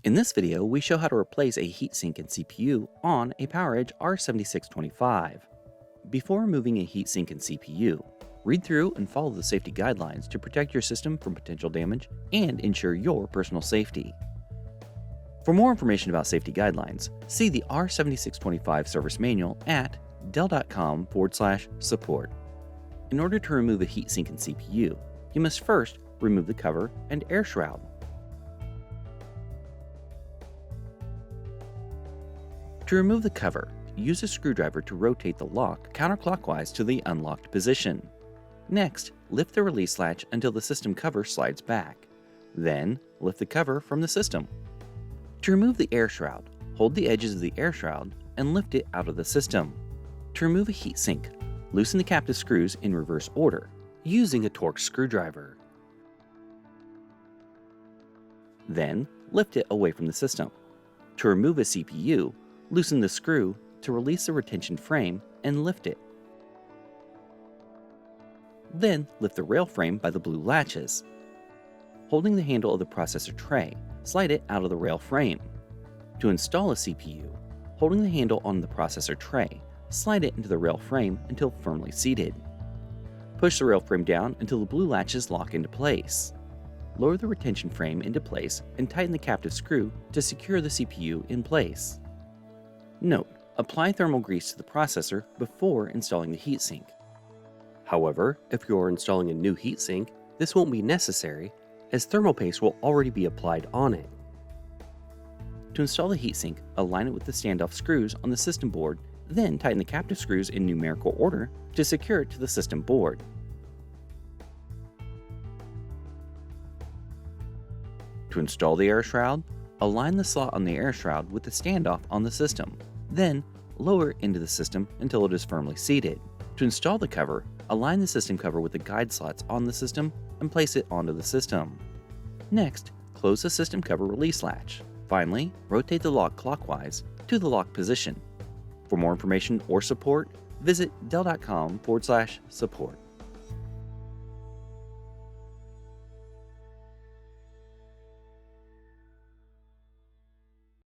In this video, we show how to replace a heatsink and CPU on a PowerEdge R7625. Before removing a heatsink and CPU, read through and follow the safety guidelines to protect your system from potential damage and ensure your personal safety. For more information about safety guidelines, see the R7625 service manual at dell.com/support. In order to remove a heatsink and CPU, you must first remove the cover and air shroud. To remove the cover, use a screwdriver to rotate the lock counterclockwise to the unlocked position. Next, lift the release latch until the system cover slides back. Then, lift the cover from the system. To remove the air shroud, hold the edges of the air shroud and lift it out of the system. To remove a heatsink, loosen the captive screws in reverse order, using a Torx screwdriver. Then, lift it away from the system. To remove a CPU, loosen the screw to release the retention frame and lift it. Then lift the rail frame by the blue latches. Holding the handle of the processor tray, slide it out of the rail frame. To install a CPU, holding the handle on the processor tray, slide it into the rail frame until firmly seated. Push the rail frame down until the blue latches lock into place. Lower the retention frame into place and tighten the captive screw to secure the CPU in place. Note: apply thermal grease to the processor before installing the heatsink. However, if you are installing a new heatsink, this won't be necessary as thermal paste will already be applied on it. To install the heatsink, align it with the standoff screws on the system board, then tighten the captive screws in numerical order to secure it to the system board. To install the air shroud, align the slot on the air shroud with the standoff on the system, then lower it into the system until it is firmly seated. To install the cover, align the system cover with the guide slots on the system and place it onto the system. Next, close the system cover release latch. Finally, rotate the lock clockwise to the lock position. For more information or support, visit dell.com/support.